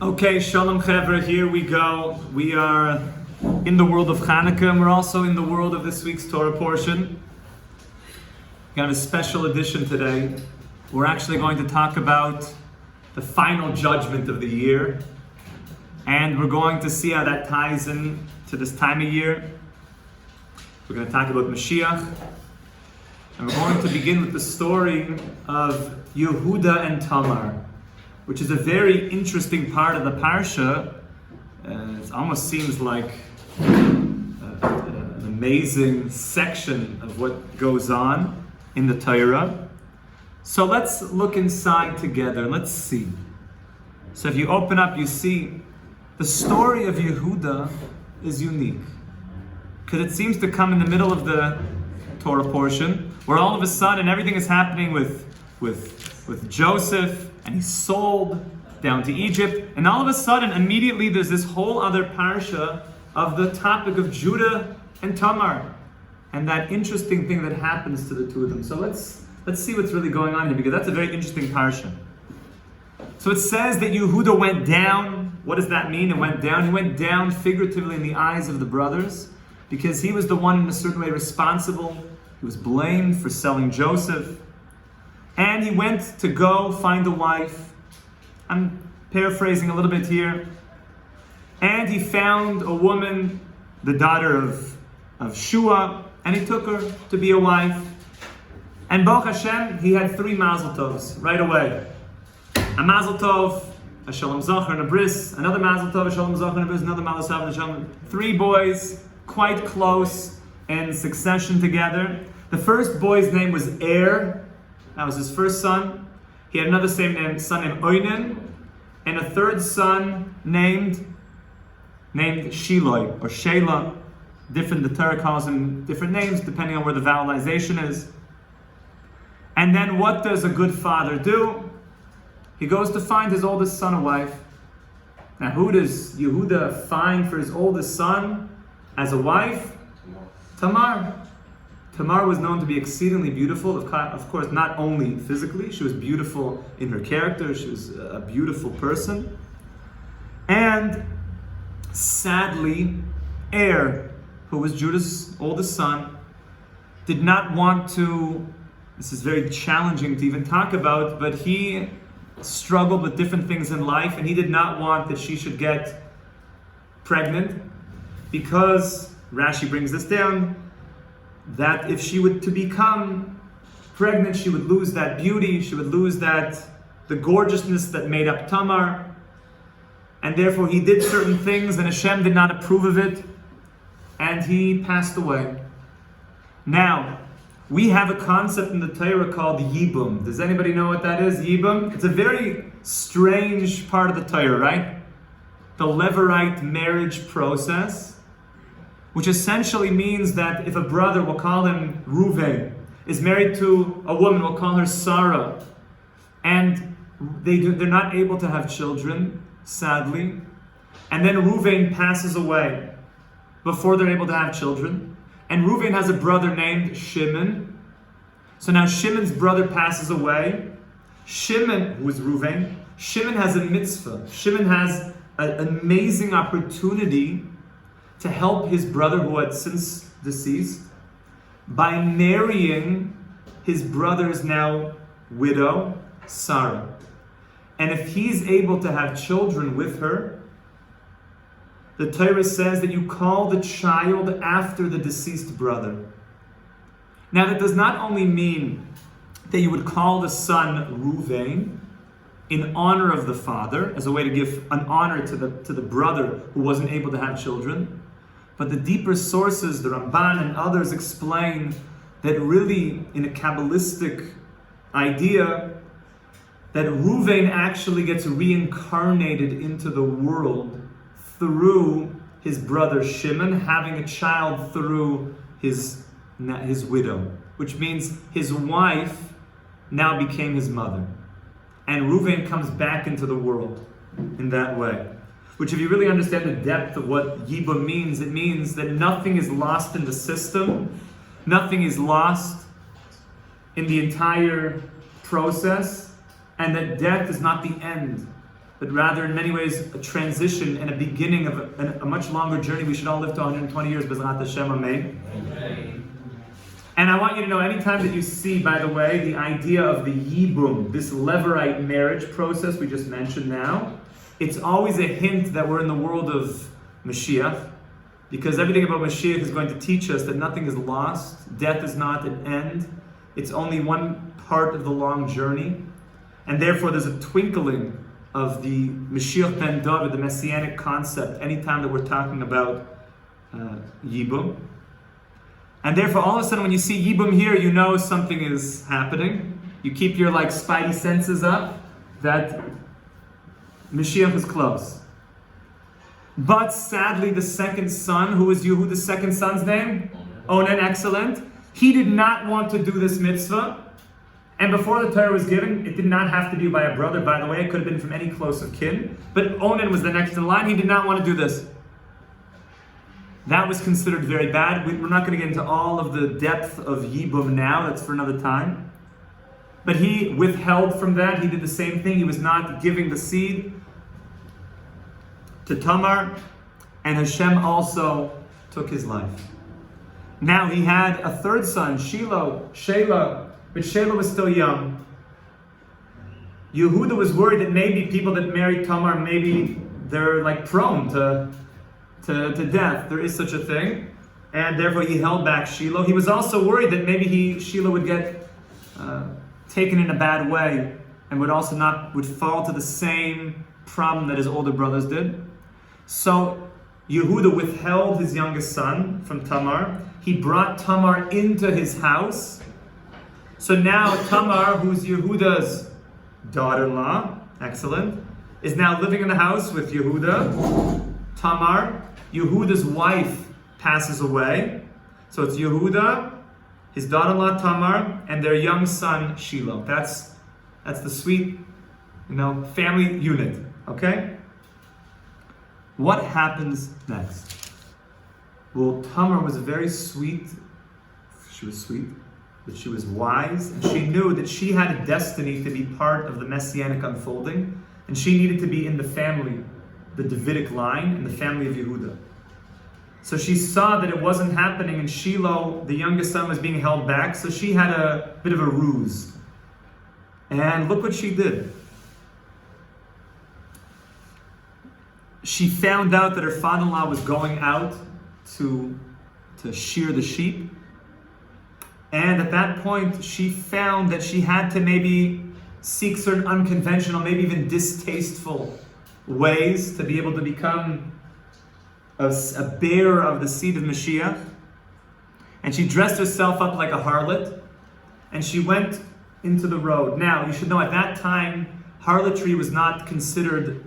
Okay, Shalom Chevra, here we go. We are in the world of Hanukkah, and we're also in the world of this week's Torah portion. We have a special edition today. We're actually going to talk about the final judgment of the year, and we're going to see how that ties in to this time of year. We're going to talk about Mashiach, and we're going to begin with the story of Judah and Tamar, which is a very interesting part of the parsha. It almost seems like an amazing section of what goes on in the Torah. So let's look inside together. Let's see. So if you open up, you see the story of Yehuda is unique, because it seems to come in the middle of the Torah portion, where all of a sudden everything is happening with Joseph, and he's sold down to Egypt, and all of a sudden, immediately, there's this whole other parsha of the topic of Judah and Tamar, and that interesting thing that happens to the two of them. So let's see what's really going on here, because that's a very interesting parsha. So it says that Yehuda went down. What does that mean? It went down. He went down figuratively in the eyes of the brothers, because he was the one in a certain way responsible. He was blamed for selling Joseph. And he went to go find a wife. I'm paraphrasing a little bit here. And he found a woman, the daughter of Shiur, and he took her to be a wife. And Baruch Hashem, he had 3 mazel tovs right away. A mazel tov, a shalom zachar and a bris, another mazel tov, a shalom zachar and a bris, another mazel tov and a shalom. 3 boys, quite close in succession together. The first boy's name was Eade. That was his first son. He had another son named Oinen, and a third son named Shiur or Shelah. The Torah calls him different names depending on where the vowelization is. And then what does a good father do? He goes to find his oldest son a wife. Now who does Yehuda find for his oldest son as a wife? Tamar. Tamar was known to be exceedingly beautiful, of course, not only physically. She was beautiful in her character. She was a beautiful person. And sadly, Eade, who was Judah's oldest son, did not want to, this is very challenging to even talk about, but he struggled with different things in life, and he did not want that she should get pregnant, because, Rashi brings this down, that if she would to become pregnant, she would lose that beauty, she would lose the gorgeousness that made up Tamar, and therefore he did certain things, and Hashem did not approve of it, and he passed away. Now, we have a concept in the Torah called Yibum. Does anybody know what that is, Yibum? It's a very strange part of the Torah, right? The Levirate marriage process, which essentially means that if a brother, we'll call him Reuven, is married to a woman, we'll call her Sarah, and they're not able to have children, sadly, and then Reuven passes away before they're able to have children, and Reuven has a brother named Shimon. So now Shimon's brother passes away. Shimon, who is Reuven, Shimon has a mitzvah. Shimon has an amazing opportunity to help his brother, who had since deceased, by marrying his brother's now widow, Sarah. And if he's able to have children with her, the Torah says that you call the child after the deceased brother. Now that does not only mean that you would call the son Reuven in honor of the father, as a way to give an honor to the brother who wasn't able to have children, but the deeper sources, the Ramban and others, explain that really, in a Kabbalistic idea, that Reuven actually gets reincarnated into the world through his brother Shimon, having a child through his widow, which means his wife now became his mother. And Reuven comes back into the world in that way. Which, if you really understand the depth of what Yibum means, it means that nothing is lost in the system, nothing is lost in the entire process, and that death is not the end. but rather in many ways a transition and a beginning of a much longer journey. We should all live to 120 years, B'ezrat Hashem, amen. And I want you to know, anytime that you see, by the way, the idea of the Yibum, this Levirate marriage process we just mentioned now, it's always a hint that we're in the world of Mashiach, because everything about Mashiach is going to teach us that nothing is lost, death is not an end, it's only one part of the long journey, and therefore there's a twinkling of the Mashiach ben David, the messianic concept, anytime that we're talking about Yibum. And therefore, all of a sudden, when you see Yibum here, you know something is happening. You keep your spidey senses up that Mashiach is close. But sadly, the second son, who is Yehuda's second son's name? Onan, excellent. He did not want to do this mitzvah. And before the Torah was given, it did not have to be by a brother, by the way. It could have been from any close of kin. But Onan was the next in line. He did not want to do this. That was considered very bad. We're not going to get into all of the depth of Yibum now. That's for another time. But he withheld from that. He did the same thing. He was not giving the seed to Tamar. And Hashem also took his life. Now he had a third son, Shelah. But Shelah was still young. Yehuda was worried that maybe people that married Tamar, maybe they're prone to death. There is such a thing. And therefore he held back Shelah. He was also worried that maybe Shelah would get taken in a bad way and would fall to the same problem that his older brothers did. So Yehuda withheld his youngest son from Tamar. He brought Tamar into his house. So now Tamar, who's Yehuda's daughter-in-law, excellent, is now living in the house with Yehuda. Tamar, Yehuda's wife, passes away. So it's Yehuda, his daughter-in-law Tamar, and their young son Shiloh. That's the sweet, family unit. Okay? What happens next? Well, Tamar was very sweet. She was sweet, but she was wise, and she knew that she had a destiny to be part of the messianic unfolding, and she needed to be in the family, the Davidic line, in the family of Yehuda. So she saw that it wasn't happening, and Shiloh, the youngest son, was being held back, so she had a bit of a ruse. And look what she did. She found out that her father-in-law was going out to shear the sheep. And at that point, she found that she had to maybe seek certain unconventional, maybe even distasteful ways to be able to become a bearer of the seed of Mashiach. And she dressed herself up like a harlot, and she went into the road. Now, you should know at that time, harlotry was not considered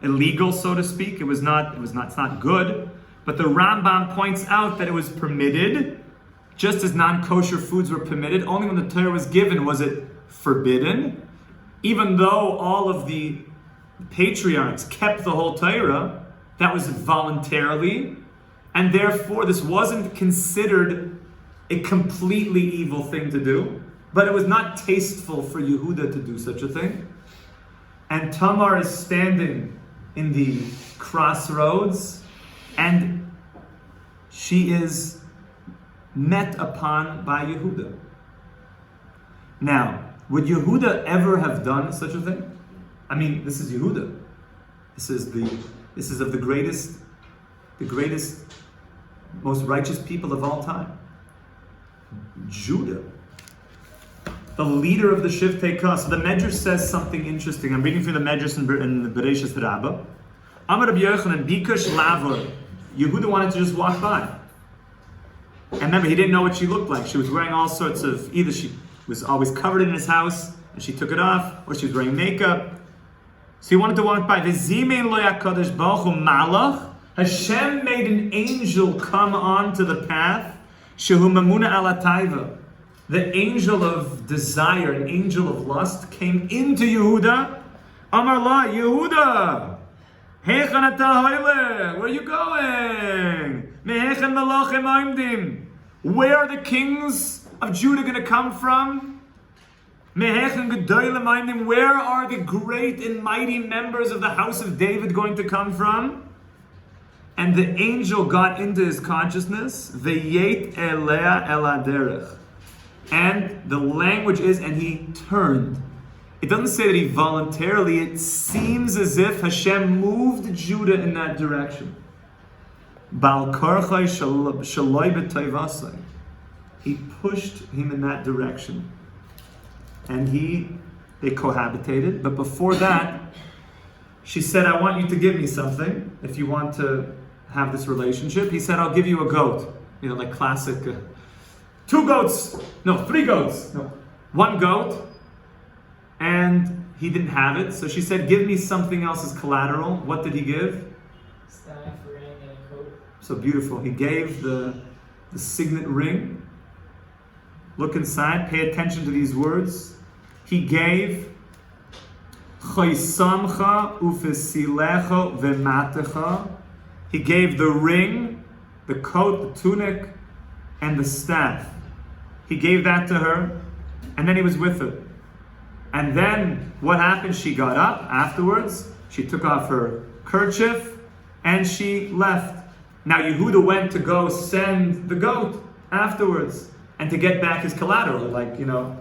illegal, so to speak. It's not good. But the Rambam points out that it was permitted, just as non-kosher foods were permitted. Only when the Torah was given was it forbidden. Even though all of the patriarchs kept the whole Torah, that was voluntarily, and therefore this wasn't considered a completely evil thing to do, but it was not tasteful for Yehuda to do such a thing. And Tamar is standing in the crossroads, and she is met upon by Yehuda. Now, would Yehuda ever have done such a thing? I mean, this is Yehuda. This is of the greatest, most righteous people of all time. Judah, the leader of the Shiftei Kah. So the Medrash says something interesting. I'm reading from the Medrash in the Bereshis Rabbah. Amar Rabbi Yochanan bikush lavor. Yehuda wanted to just walk by. And remember, he didn't know what she looked like. She was wearing all sorts of, either she was always covered in his house and she took it off, or she was wearing makeup. So he wanted to walk by. V'zimein lo yakadosh baruch hu malach. Hashem made an angel come onto the path. Shehu mamuna ala taiva. The angel of desire, an angel of lust, came into Yehuda. Amar la, Yehuda, Heichen ata hoyle, where are you going? Meheichen melachim oimdim. Where are the kings of Judah going to come from? Where are the great and mighty members of the house of David going to come from? And the angel got into his consciousness. V'yet elea el haderech. And the language is, and he turned. It doesn't say that he voluntarily. It seems as if Hashem moved Judah in that direction. Bal korchai shaloi b'toivasai. He pushed him in that direction. And they cohabitated. But before that, she said, I want you to give me something if you want to have this relationship. He said, I'll give you a goat. Like classic, 2 goats. No, 3 goats. No, 1 goat. And he didn't have it. So she said, give me something else as collateral. What did he give? Staff, ring, and a coat. So beautiful. He gave the signet ring. Look inside. Pay attention to these words. He gave Choisamcha ufesilecha v'matecha. He gave the ring, the coat, the tunic, and the staff. He gave that to her, and then he was with her. And then what happened? She got up afterwards. She took off her kerchief, and she left. Now Yehuda went to go send the goat afterwards, and to get back his collateral.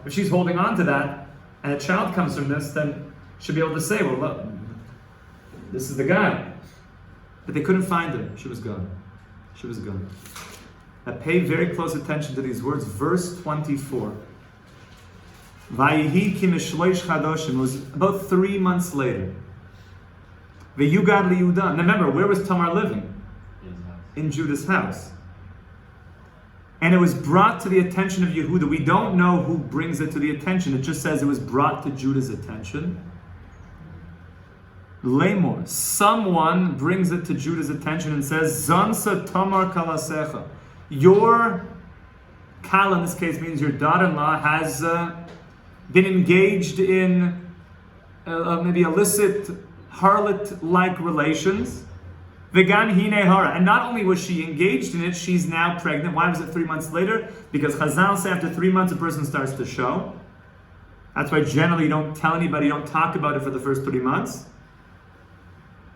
If she's holding on to that, and a child comes from this, then she'll be able to say, well, look, this is the guy. But they couldn't find her. She was gone. She was gone. Now pay very close attention to these words. Verse 24. Vayihi ki mishloish chadoshim. It was about 3 months later. V'yugad liYudah. Now remember, where was Tamar living? In Judah's house. And it was brought to the attention of Yehuda. We don't know who brings it to the attention. It just says it was brought to Judah's attention. Lamor, someone brings it to Judah's attention and says, Zansa Tamar kalasecha. Your kala, in this case means your daughter-in-law, has been engaged in maybe illicit harlot-like relations. Vegan hine hara. And not only was she engaged in it, she's now pregnant. Why was it 3 months later? Because Chazal say after 3 months a person starts to show. That's why generally you don't tell anybody, you don't talk about it for the first 3 months.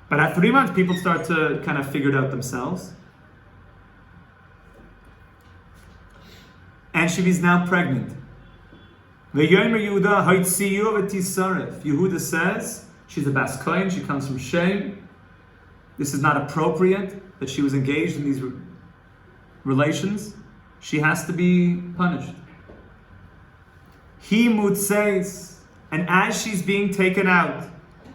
But at 3 months people start to kind of figure it out themselves. And she is now pregnant. Yehuda says, she's a Bas Kohen, she comes from Shem. This is not appropriate that she was engaged in these relations. She has to be punished. He mutzeis, and as she's being taken out,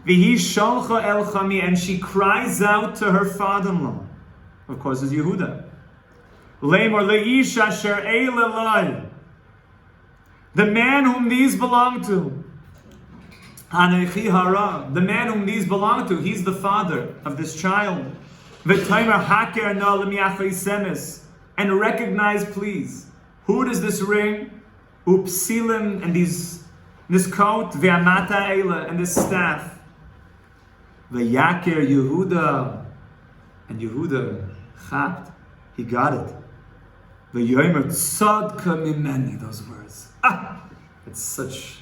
vihi sholcha el chami, and she cries out to her father-in-law. Of course, is Yehuda. Lemor leish asher eilelai, the man whom these belong to. Hanechi hara, the man whom these belong to, he's the father of this child. V'taimer haker na lemiachai semis, and recognize, please, who does this ring, upsilim, and this coat, ve'amata eila, and this staff. V'yaker Yehuda, and Yehuda chapped, he got it. V'yomer tzadka mimeni, those words. It's such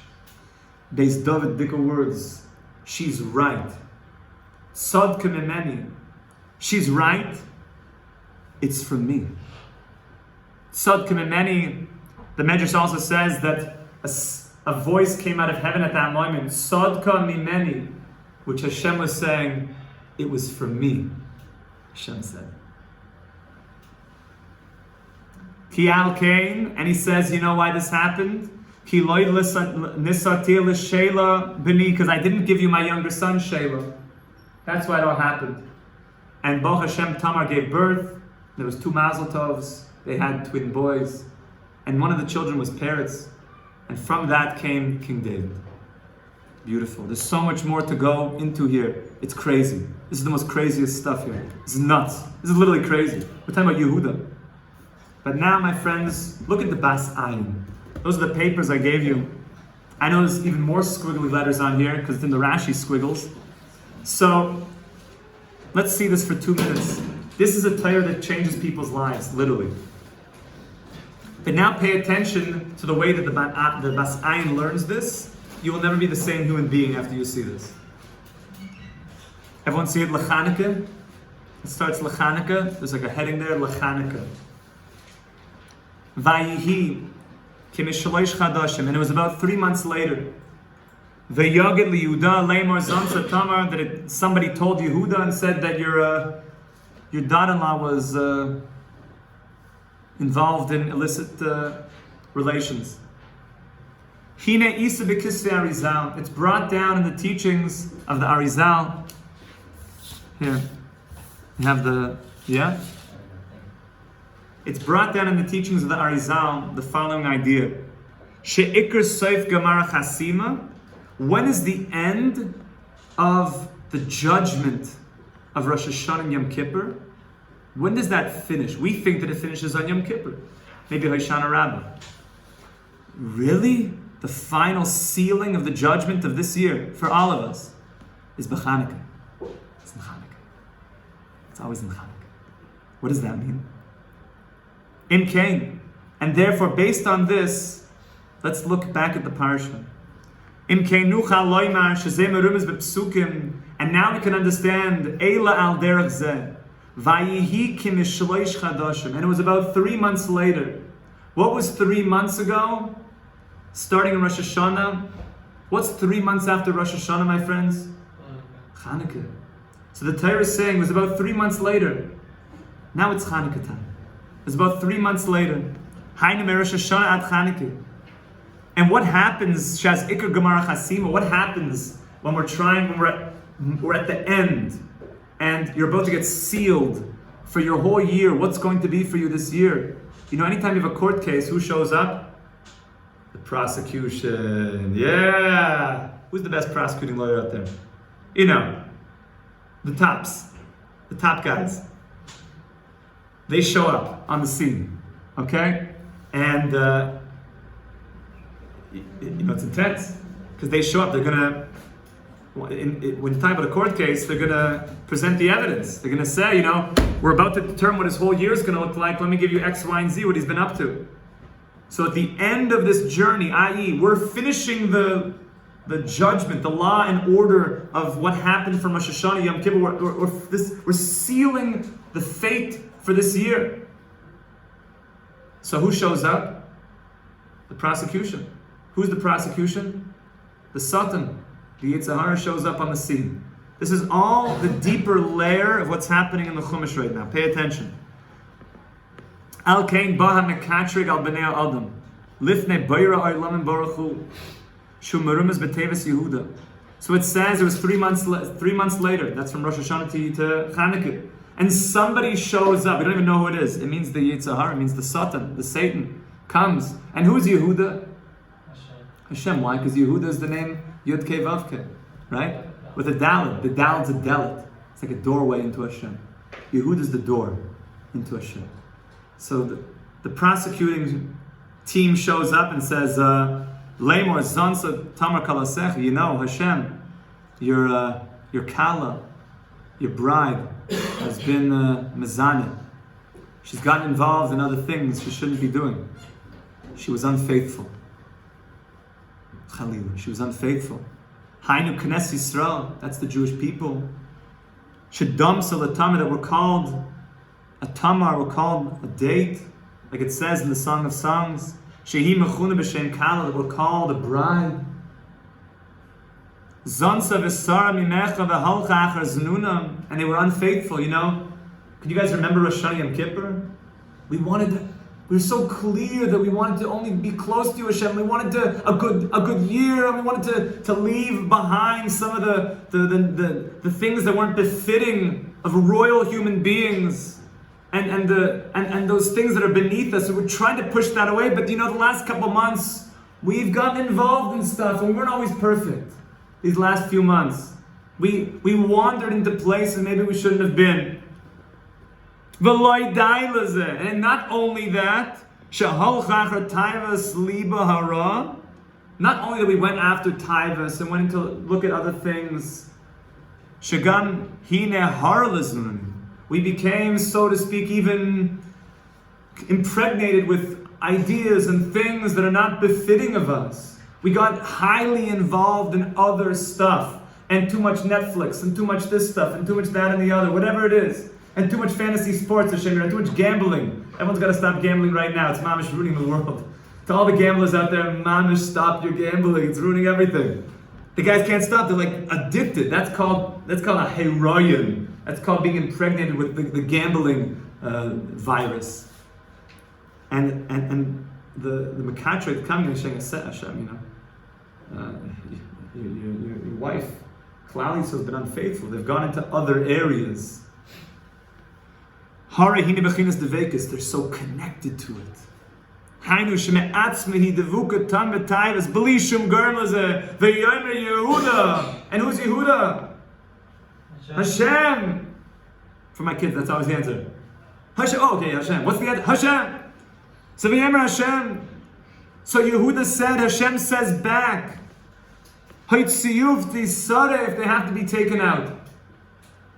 Beis David Dika words. She's right. Tzadka mimeni. She's right. It's from me. Tzadka mimeni. The Medrash also says that a voice came out of heaven at that moment. Tzadka mimeni, which Hashem was saying, it was from me. Hashem said. Ki al kain, and he says, you know why this happened? Because I didn't give you my younger son, Shelah. That's why it all happened. And Bo Hashem, Tamar gave birth. There was 2 Mazel Tovs. They had twin boys. And one of the children was Peretz. And from that came King David. Beautiful. There's so much more to go into here. It's crazy. This is the most craziest stuff here. This is nuts. This is literally crazy. We're talking about Yehuda. But now, my friends, look at the Bas Ayin. Those are the papers I gave you. I know there's even more squiggly letters on here because it's in the Rashi squiggles. So, let's see this for 2 minutes. This is a Torah that changes people's lives, literally. But now pay attention to the way that the Bas Ayin learns this. You will never be the same human being after you see this. Everyone see it, L'Chanukah? It starts L'Chanukah. There's like a heading there, L'Chanukah. Vayihi kimishalosh chadashim. And it was about 3 months later. V'yagid liYudah leimor zansa Tamar, that somebody told Yehuda and said that your daughter-in-law was involved in illicit relations. Hine Isa b'kisvei Arizal. It's brought down in the teachings of the Arizal. Here, you have It's brought down in the teachings of the Arizal the following idea: She'ikr soif gamar chasima. When is the end of the judgment of Rosh Hashanah and Yom Kippur? When does that finish? We think that it finishes on Yom Kippur, maybe Hoshana Rabbah. Really? The final sealing of the judgment of this year for all of us is b'Hanukkah. It's in Hanukkah. It's always in Hanukkah. What does that mean? In Cain. And therefore, based on this, let's look back at the parsha. And now we can understand Eila al derech zeh. Vayihi kimishloish chadashim. And it was about 3 months later. What was 3 months ago? Starting in Rosh Hashanah. What's 3 months after Rosh Hashanah, my friends? Hanukkah. So the Torah is saying it was about 3 months later. Now it's Hanukkah time. It's about 3 months later. Hainu me Rosh Hashanah at Hanukkah. And what happens, Shaz Iker Gemara Chasima, what happens when we're at the end and you're about to get sealed for your whole year? What's going to be for you this year? You know, anytime you have a court case, who shows up? The prosecution. Yeah! Who's the best prosecuting lawyer out there? You know, the tops. The top guys. They show up on the scene. Okay? And, you know, it's intense because they show up. They're gonna, when you talk about a court case, they're gonna present the evidence. They're gonna say, you know, we're about to determine what his whole year is gonna look like. Let me give you X, Y, and Z, what he's been up to. So at the end of this journey, i.e., we're finishing the judgment, the law and order of what happened from Rosh Hashanah, Yom Kippur. We're sealing the fate for this year. So who shows up? The prosecution. Who's the prosecution? The Satan. The Yetzer Hara shows up on the scene. This is all the deeper layer of what's happening in the Chumash right now. Pay attention. Al Kain Baha Mekatrig Al Bnei Adam Lifnei Bayra Olam Baruch Hu Shumarumas B'Teves Yehuda. So it says it was 3 months later. That's from Rosh Hashanah to Hanukkah. And somebody shows up. We don't even know who it is. It means the Yetzer Hara. It means the Satan, the Satan comes. And who's Yehuda? Hashem. Why? Because Yehuda is the name Yud Kei Vav Kei, right? With a Dalet. The Dalet's a Delet. It's like a doorway into Hashem. Yehuda is the door into Hashem. So the prosecuting team shows up and says, Leimor Zansa Tamar Kalasech. You know, Hashem, your Kala, your bride, has been Mezaneh. She's gotten involved in other things she shouldn't be doing. She was unfaithful. Chalila, she was unfaithful. Hainu Knes Yisrael, that's the Jewish people. Shedam Salatamar, that were called a Tamar, were called a date, like it says in the Song of Songs. Shehi Mechuna B'Shem Kala, that were called a bride. Zansa V'Sara Mimecha V'Halcha Achar Znunam, and they were unfaithful. You know, could you guys remember Rosh Hashanah Yom Kippur? We were so clear that we wanted to only be close to you, Hashem. We wanted a good year, and we wanted to leave behind some of the things that weren't befitting of royal human beings, and those things that are beneath us. So we're trying to push that away. But you know, the last couple months we've gotten involved in stuff, and we weren't always perfect. These last few months, we wandered into places maybe we shouldn't have been. And not only that, not only that we went after Taivas and went to look at other things, we became, so to speak, even impregnated with ideas and things that are not befitting of us. We got highly involved in other stuff, and too much Netflix, and too much this stuff, and too much that and the other, whatever it is, and too much fantasy sports, and too much gambling. Everyone's got to stop gambling right now. It's mamish ruining the world. To all the gamblers out there, mamish, stop your gambling. It's ruining everything. The guys can't stop. They're like addicted. That's called a heroin. That's called being impregnated with the gambling virus. And the Mekatrik coming and saying, Hashem, your wife, Claudius, has been unfaithful. They've gone into other areas. They're so connected to it. And who's Yehuda? Hashem. For my kids, that's always the answer. Hashem. Oh, okay, Hashem. What's the answer? Hashem. So v'yemer Hashem. So Yehuda said, Hashem says back, if they have to be taken out,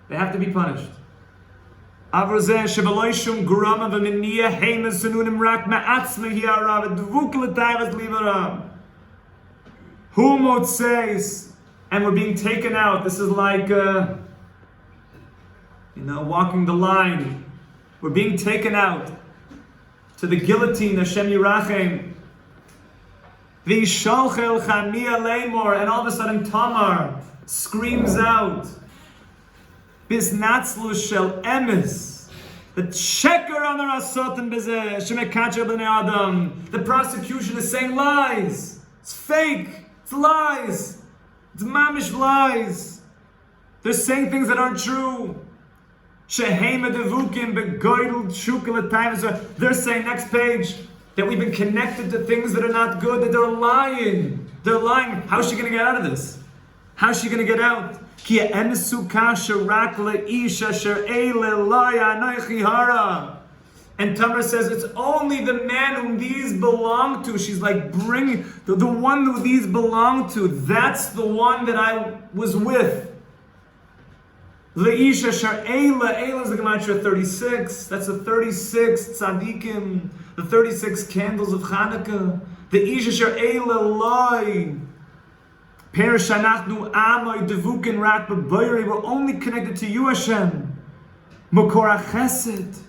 they have to be punished. Who says, and we're being taken out. This is like, walking the line. We're being taken out to the guillotine, Hashem Yirachem. And all of a sudden Tamar screams out, Bisnatzlu shel emes. The sheker on the rasotim bezeh, shemekacher b'nei adam. The prosecution is saying lies. It's fake. It's lies. It's mamish lies. They're saying things that aren't true. Sheheima devukim begoidel shukalatayim. They're saying, next page, that we've been connected to things that are not good, that they're lying. They're lying. How's she going to get out of this? How's she going to get out? And Tamar says, it's only the man whom these belong to. She's like, bring the one who these belong to. That's the one that I was with. Leisha shar Eila. Eila is the Gematria 36. That's the 36 tzaddikim, the 36 candles of Hanukkah. The Isha shar Eila loy. We're only connected to you, Hashem. Mokora chesed.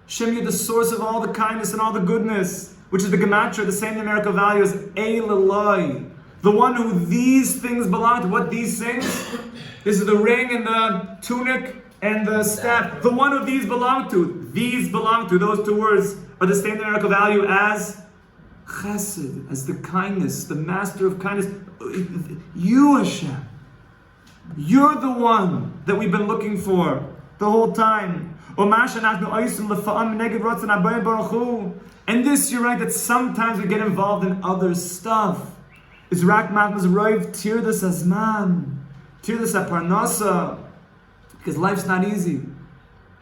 Hashem, you're the source of all the kindness and all the goodness, which is the Gematria, the same numerical value as Eileloi. The one who these things belong to. What these things? This is the ring and the tunic and the staff. The one who these belong to. These belong to. Those two words are the same numerical value as Chesed, as the kindness, the master of kindness. You, Hashem. You're the one that we've been looking for the whole time. And this, you're right, that sometimes we get involved in other stuff. Is rak matmas roiv tirdas azman, tirdas aparnasa, because life's not easy.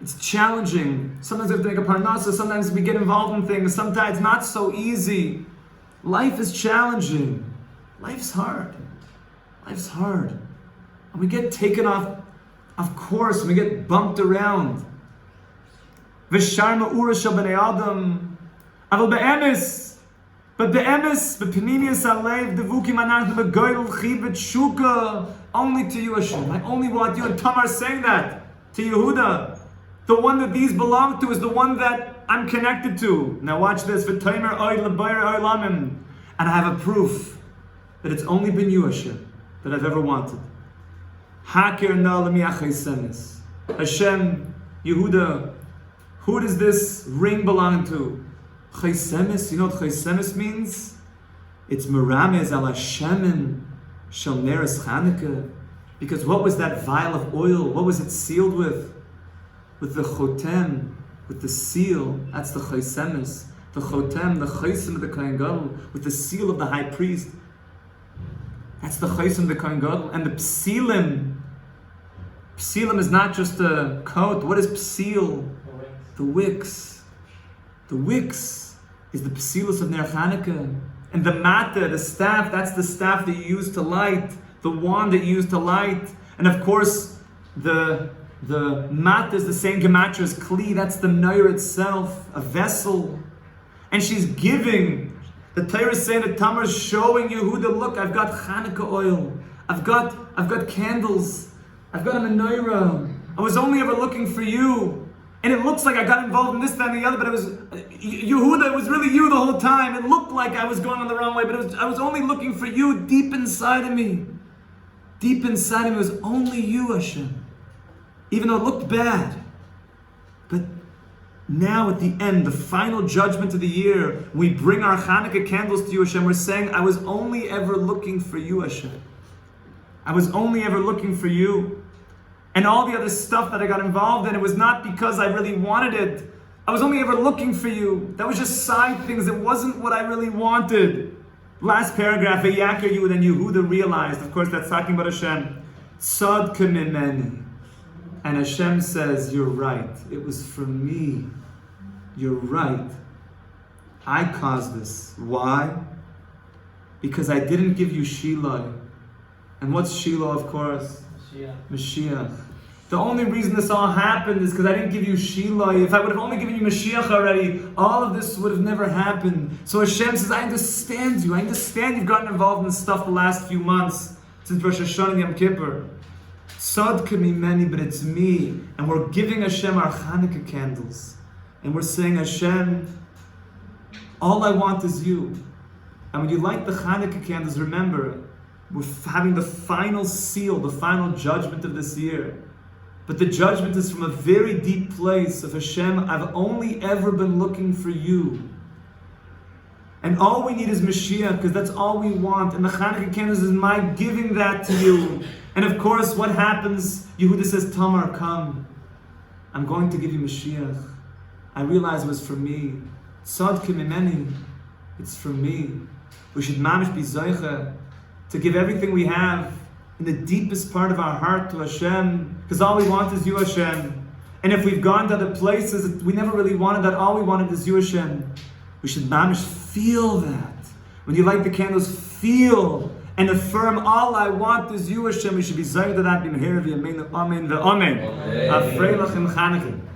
It's challenging. Sometimes we have to make a parnasa. Sometimes we get involved in things. Sometimes not so easy. Life is challenging. Life's hard. Life's hard. And we get taken off course. And we get bumped around. V'sharma ura shel b'nei adam. Aval be'emes. But be'emes, be'peninius alev, devukim anachnu be'goydel chibet shuka. Only to you, Hashem. I only want you. And Tamar saying that to Yehuda. The one that these belong to is the one that I'm connected to. Now watch this. And I have a proof that it's only been you, Hashem, that I've ever wanted. Hashem, Yehuda, who does this ring belong to? Chaysemis. You know what Chaysemis means? It's Meramez ala Shemen shel neres Hanukkah. Because what was that vial of oil? What was it sealed with? With the chotem, with the seal. That's the chaysemis. The chotem, the chaysim of the Kohen Gadol, with the seal of the high priest. That's the chaysim of the Kohen Gadol. And the psilim. Psilim is not just a coat. What is psil? The wicks. The wicks is the psilus of Ner Hanukkah. And the mata, the staff, that's the staff that you use to light. The wand that you use to light. And of course, the mat is the same gematria as kli. That's the noyer itself, a vessel. And she's giving. The Torah is saying that Tamar's showing Yehuda, look, I've got Hanukkah oil. I've got candles. I've got a menorah. I was only ever looking for you. And it looks like I got involved in this, that, and the other, but it was Yehuda, it was really you the whole time. It looked like I was going on the wrong way, but I was only looking for you deep inside of me. Deep inside of me was only you, Hashem. Even though it looked bad. But now at the end, the final judgment of the year, we bring our Hanukkah candles to you, Hashem. We're saying, I was only ever looking for you, Hashem. I was only ever looking for you. And all the other stuff that I got involved in, it was not because I really wanted it. I was only ever looking for you. That was just side things. It wasn't what I really wanted. Last paragraph, Vayakar you, then Yehuda realized, of course, that's talking about Hashem. Tzadka mimeni. And Hashem says, you're right. It was from me. You're right. I caused this. Why? Because I didn't give you Shiloh. And what's Shiloh, of course? Mashiach. The only reason this all happened is because I didn't give you Shiloh. If I would have only given you Mashiach already, all of this would have never happened. So Hashem says, I understand you. I understand you've gotten involved in stuff the last few months since Rosh Hashanah and Yom Kippur. Tzadka mimeni, but it's me. And we're giving Hashem our Hanukkah candles. And we're saying, Hashem, all I want is you. And when you light the Hanukkah candles, remember, we're having the final seal, the final judgment of this year. But the judgment is from a very deep place of Hashem, I've only ever been looking for you. And all we need is Mashiach, because that's all we want. And the Hanukkah candles is my giving that to you. And of course, what happens? Yehuda says, Tamar, come. I'm going to give you Mashiach. I realize it was for me. Tzadka mimeni. It's for me. We should mamish be zoicha to give everything we have in the deepest part of our heart to Hashem, because all we want is you, Hashem. And if we've gone to other places, we never really wanted that. All we wanted is you, Hashem. We should mamish feel that. When you light the candles, feel and affirm, all I want is you, Hashem. We should be zoicha to that. Amen. Amen. Amen.